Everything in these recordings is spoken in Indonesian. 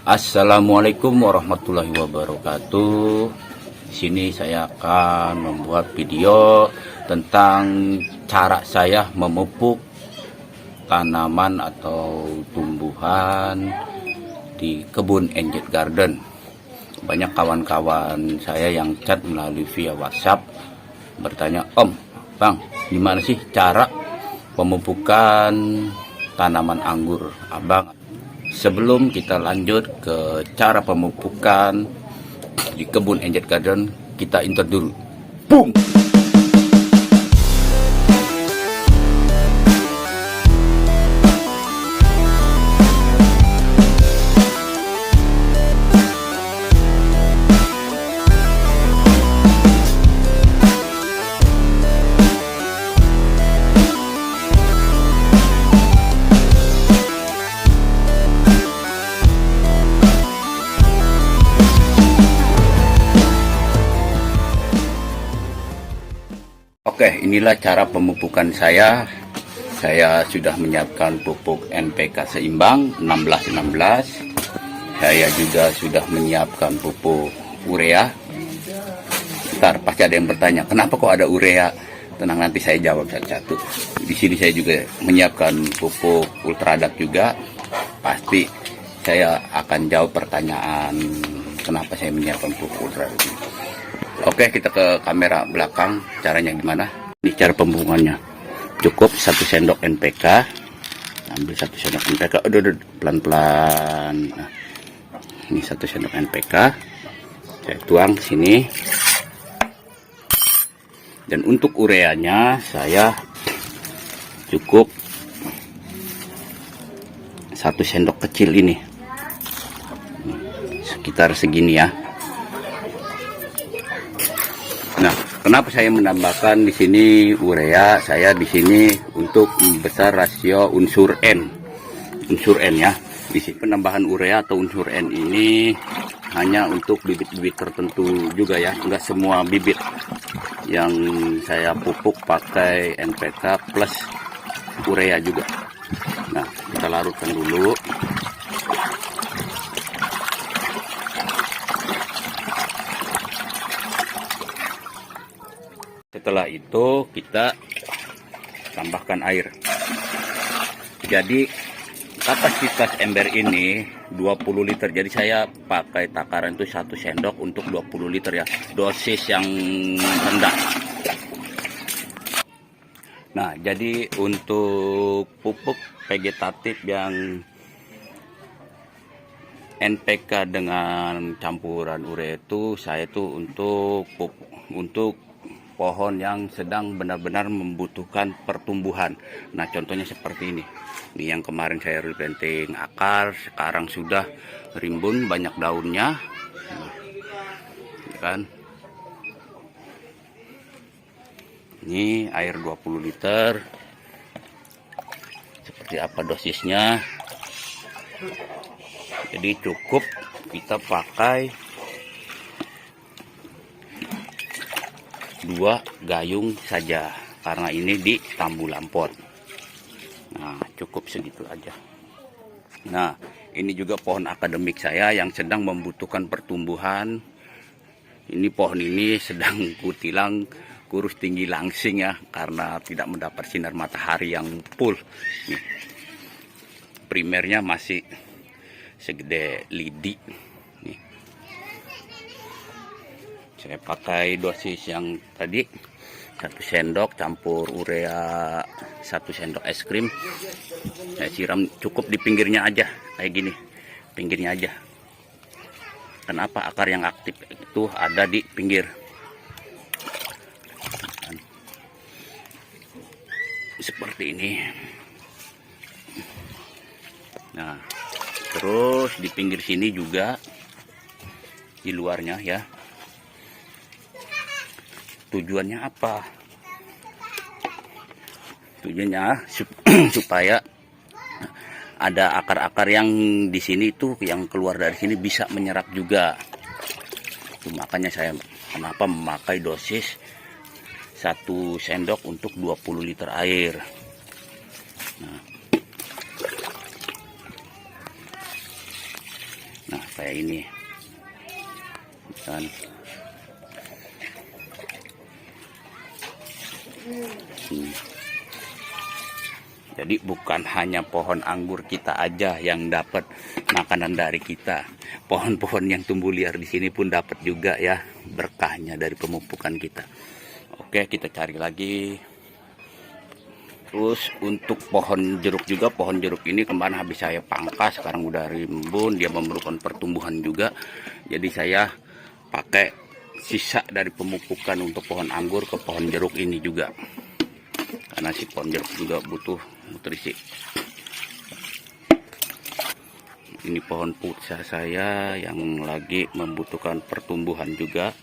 Assalamualaikum warahmatullahi wabarakatuh. Di sini saya akan membuat video tentang cara saya memupuk tanaman atau tumbuhan di kebun Enjet Garden. Banyak kawan-kawan saya yang chat melalui via WhatsApp bertanya, "Om, Bang, gimana sih cara pemupukan tanaman anggur Abang?" Sebelum kita lanjut ke cara pemupukan di kebun Enjet Garden, kita intro dulu. Boom! Oke, inilah cara pemupukan saya. Saya sudah menyiapkan pupuk NPK seimbang 16-16. Saya juga sudah menyiapkan pupuk urea. Ntar pasti ada yang bertanya, kenapa kok ada urea? Tenang, nanti saya jawab satu-satu. Di sini saya juga menyiapkan pupuk ultradak juga. Pasti saya akan jawab pertanyaan kenapa saya menyiapkan pupuk ultradak. Oke, kita ke kamera belakang. Caranya gimana? Ini cara pembuangannya. Cukup 1 sendok NPK. Ambil 1 sendok NPK. Aduh, pelan-pelan. Nah, ini 1 sendok NPK. Saya tuang ke sini. Dan untuk ureanya saya cukup 1 sendok kecil ini. Sekitar segini ya. Nah, kenapa saya menambahkan di sini urea? Saya di sini untuk membesar rasio unsur N. Unsur N ya. Di sini penambahan urea atau unsur N ini hanya untuk bibit-bibit tertentu juga ya. Enggak semua bibit yang saya pupuk pakai NPK plus urea juga. Nah, kita larutkan dulu. Setelah itu kita tambahkan air. Jadi kapasitas ember ini 20 liter. Jadi saya pakai takaran itu 1 sendok untuk 20 liter ya. Dosis yang rendah. Nah, jadi untuk pupuk vegetatif yang NPK dengan campuran urea itu saya itu untuk pohon yang sedang benar-benar membutuhkan pertumbuhan. Nah, contohnya seperti ini. Ini yang kemarin saya replanting akar, sekarang sudah rimbun banyak daunnya. Kan? Ini air 20 liter. Seperti apa dosisnya? Jadi cukup kita pakai 2 gayung saja karena ini di tambu lampot. Nah, cukup segitu aja. Nah, ini juga pohon akademik saya yang sedang membutuhkan pertumbuhan. Ini pohon ini sedang kutilang kurus tinggi langsing ya karena tidak mendapat sinar matahari yang full. Nih, primernya masih segede lidi. Nih. Saya pakai dosis yang tadi 1 sendok campur urea 1 sendok es krim. Saya siram cukup di pinggirnya aja kayak gini, pinggirnya aja. Kenapa? Akar yang aktif itu ada di pinggir. Seperti ini. Nah, terus di pinggir sini juga, di luarnya ya. Tujuannya apa? Tujuannya supaya ada akar-akar yang di sini tuh yang keluar dari sini bisa menyerap juga. Itu makanya saya kenapa memakai dosis 1 sendok untuk 20 liter air. Nah, kayak ini kan. Jadi bukan hanya pohon anggur kita aja yang dapat makanan dari kita, pohon-pohon yang tumbuh liar di sini pun dapat juga ya berkahnya dari pemupukan kita. Oke, kita cari lagi. Terus untuk pohon jeruk juga, pohon jeruk ini kemarin habis saya pangkas, sekarang udah rimbun, dia memerlukan pertumbuhan juga. Jadi saya pakai sisa dari pemupukan untuk pohon anggur ke pohon jeruk ini juga, karena si pohon jeruk juga butuh nutrisi. Ini pohon pusa saya yang lagi membutuhkan pertumbuhan juga.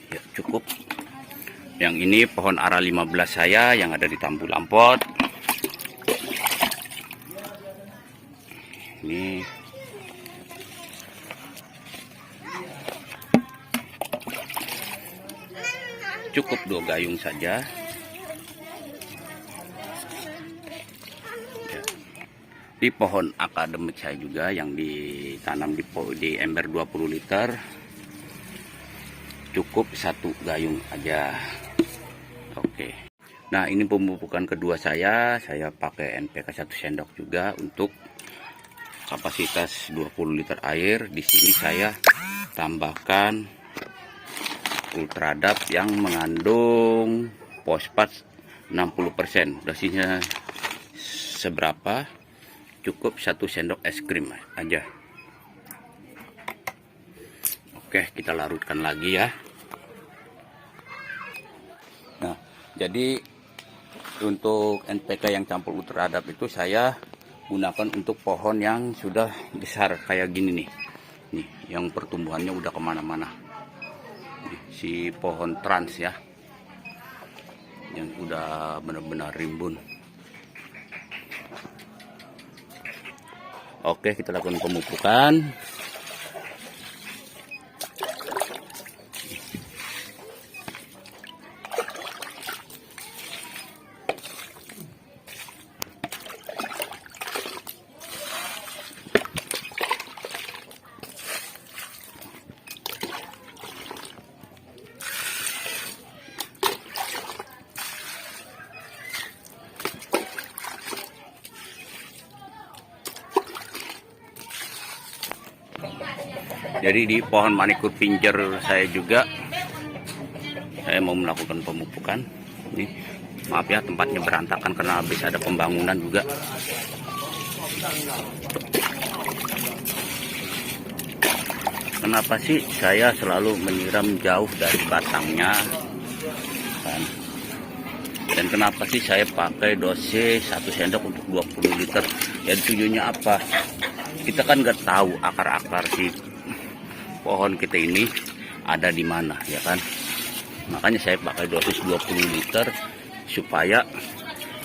Ya, cukup. Yang ini pohon ara 15 saya yang ada di Tambu Lampot. Ini cukup 2 gayung saja. Ya. Di pohon akademik saya juga yang ditanam di ember 20 liter, cukup 1 gayung aja. Oke. Nah, ini pemupukan kedua saya pakai NPK 1 sendok juga untuk kapasitas 20 liter air. Di sini saya tambahkan Ultradap yang mengandung fosfat 60%. Dosisnya seberapa? Cukup 1 sendok es krim aja. Oke, kita larutkan lagi ya. Nah, jadi untuk NPK yang campur Ultradap itu saya gunakan untuk pohon yang sudah besar kayak gini nih. Nih, yang pertumbuhannya udah kemana-mana. Si pohon trans ya, yang udah benar-benar rimbun. Oke, kita lakukan pemupukan. Jadi di pohon manikur pinjer saya juga saya mau melakukan pemupukan. Ini maaf ya, tempatnya berantakan karena habis ada pembangunan juga. Kenapa sih saya selalu menyiram jauh dari batangnya kan? Dan kenapa sih saya pakai dosis 1 sendok untuk 20 liter? Ya tujuannya apa? Kita kan nggak tahu akar-akar si pohon kita ini ada di mana ya kan. Makanya saya pakai dosis 20 liter supaya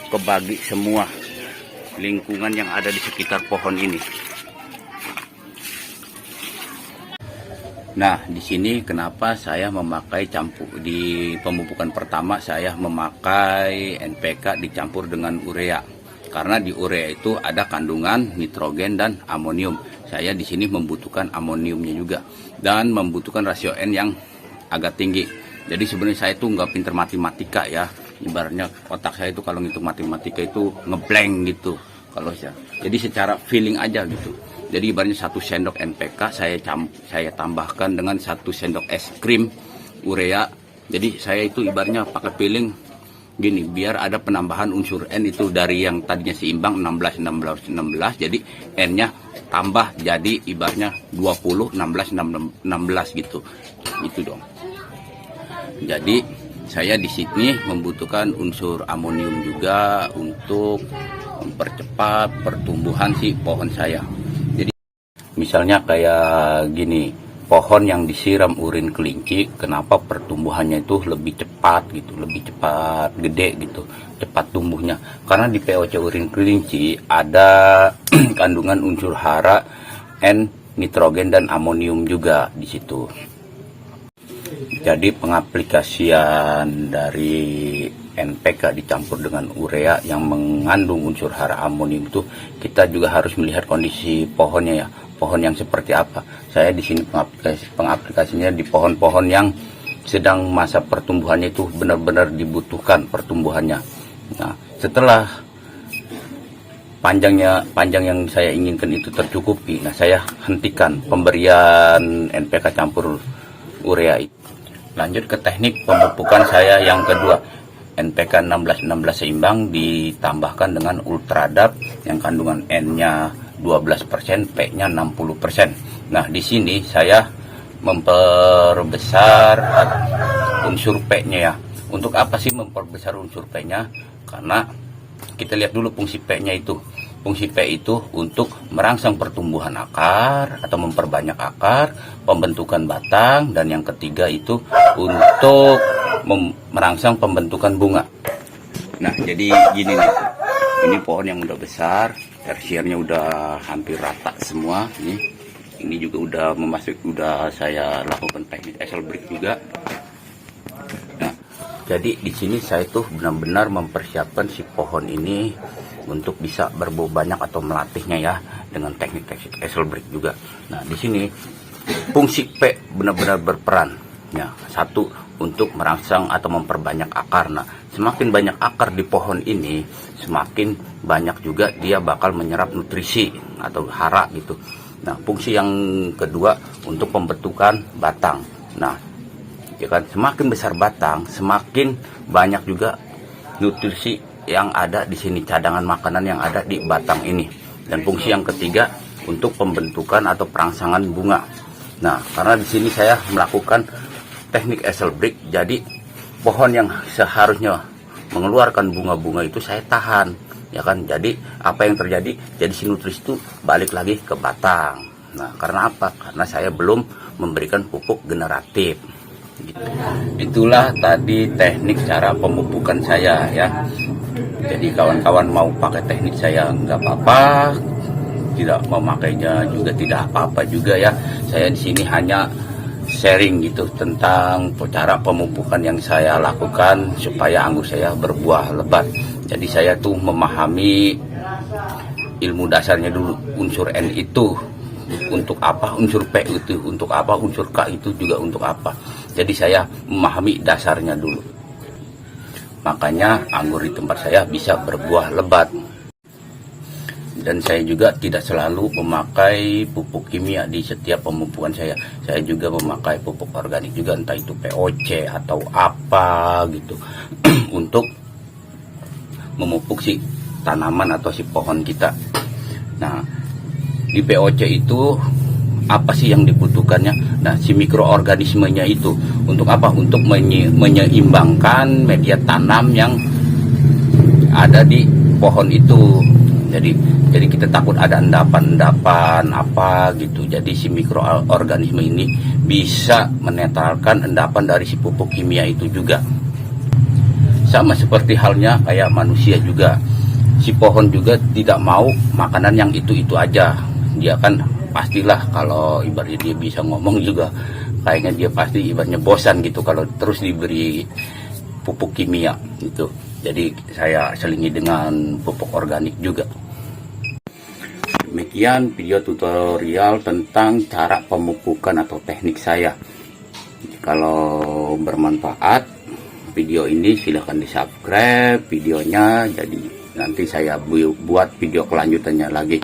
kebagi semua lingkungan yang ada di sekitar pohon ini. Nah, di sini kenapa saya memakai campur di pemupukan pertama, saya memakai NPK dicampur dengan urea. Karena di urea itu ada kandungan nitrogen dan amonium. Saya di sini membutuhkan amoniumnya juga dan membutuhkan rasio N yang agak tinggi. Jadi sebenarnya saya itu nggak pinter matematika ya. Ibaratnya otak saya itu kalau ngitung matematika itu ngeblank gitu. Kalau jadi secara feeling aja gitu. Jadi ibaratnya 1 sendok NPK saya tambahkan dengan 1 sendok es krim urea. Jadi saya itu ibaratnya pakai feeling gini, biar ada penambahan unsur N itu dari yang tadinya seimbang 16 jadi N-nya tambah jadi ibaratnya 20 16 gitu. Itu dong. Jadi saya di sini membutuhkan unsur amonium juga untuk mempercepat pertumbuhan si pohon saya. Jadi misalnya kayak gini, pohon yang disiram urin kelinci, kenapa pertumbuhannya itu lebih cepat gitu, lebih cepat gede gitu, cepat tumbuhnya? Karena di POC urin kelinci ada kandungan unsur hara, N, nitrogen dan amonium juga di situ. Jadi pengaplikasian dari NPK dicampur dengan urea yang mengandung unsur hara amonium itu, kita juga harus melihat kondisi pohonnya ya. Pohon yang seperti apa. Saya di sini pengaplikasinya di pohon-pohon yang sedang masa pertumbuhannya itu benar-benar dibutuhkan pertumbuhannya. Nah, setelah panjang yang saya inginkan itu tercukupi, nah saya hentikan pemberian NPK campur urea itu. Lanjut ke teknik pemupukan saya yang kedua, NPK 16-16 seimbang ditambahkan dengan Ultradap yang kandungan N-nya 12%, P-nya 60%. Nah, di sini saya memperbesar unsur P-nya ya. Untuk apa sih memperbesar unsur P-nya? Karena kita lihat dulu fungsi P-nya itu. Fungsi P itu untuk merangsang pertumbuhan akar atau memperbanyak akar, pembentukan batang, dan yang ketiga itu untuk merangsang pembentukan bunga. Nah, jadi gini nih. Ini pohon yang udah besar, tersiernya udah hampir rata semua. Ini juga udah saya lakukan teknik Esselbrick juga. Nah, jadi di sini saya tuh benar-benar mempersiapkan si pohon ini untuk bisa berbuah banyak atau melatihnya ya dengan teknik Esselbrick juga. Nah, di sini fungsi P benar-benar berperan. Ya, satu untuk merangsang atau memperbanyak akar. Nah, semakin banyak akar di pohon ini, semakin banyak juga dia bakal menyerap nutrisi atau hara gitu. Nah, fungsi yang kedua untuk pembentukan batang. Nah, ya kan, semakin besar batang, semakin banyak juga nutrisi yang ada di sini, cadangan makanan yang ada di batang ini. Dan fungsi yang ketiga untuk pembentukan atau perangsangan bunga. Nah, karena di sini saya melakukan teknik Esselbrick, jadi pohon yang seharusnya mengeluarkan bunga-bunga itu saya tahan, ya kan. Jadi apa yang terjadi? Jadi si nutrisi itu balik lagi ke batang. Nah, karena apa? Karena saya belum memberikan pupuk generatif. Gitu. Itulah tadi teknik cara pemupukan saya ya. Jadi kawan-kawan mau pakai teknik saya nggak apa-apa, tidak memakainya juga tidak apa-apa juga ya. Saya di sini hanya sharing gitu tentang cara pemupukan yang saya lakukan supaya anggur saya berbuah lebat. Jadi saya tuh memahami ilmu dasarnya dulu, unsur N itu untuk apa, unsur P itu untuk apa, unsur K itu juga untuk apa. Jadi saya memahami dasarnya dulu. Makanya anggur di tempat saya bisa berbuah lebat. Dan saya juga tidak selalu memakai pupuk kimia di setiap pemupukan saya. Saya juga memakai pupuk organik juga, entah itu POC atau apa gitu untuk memupuk si tanaman atau si pohon kita. Nah, di POC itu apa sih yang dibutuhkannya? Nah, si mikroorganismenya itu untuk apa? Untuk menyeimbangkan media tanam yang ada di pohon itu. Jadi kita takut ada endapan-endapan apa gitu. Jadi si mikroorganisme ini bisa menetralkan endapan dari si pupuk kimia itu juga. Sama seperti halnya kayak manusia juga. Si pohon juga tidak mau makanan yang itu-itu aja. Dia kan pastilah kalau ibaratnya dia bisa ngomong juga, kayaknya dia pasti ibaratnya bosan gitu kalau terus diberi pupuk kimia gitu. Jadi saya selingi dengan pupuk organik juga. Demikian video tutorial tentang cara pemupukan atau teknik saya. Kalau bermanfaat video ini silahkan di subscribe videonya, jadi nanti saya buat video kelanjutannya lagi.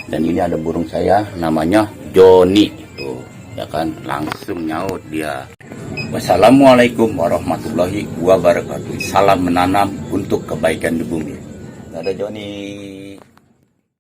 Dan ini ada burung saya namanya Joni tuh, ya kan, langsung nyaut dia. Wassalamualaikum warahmatullahi wabarakatuh. Salam menanam untuk kebaikan di bumi. Ada Joni.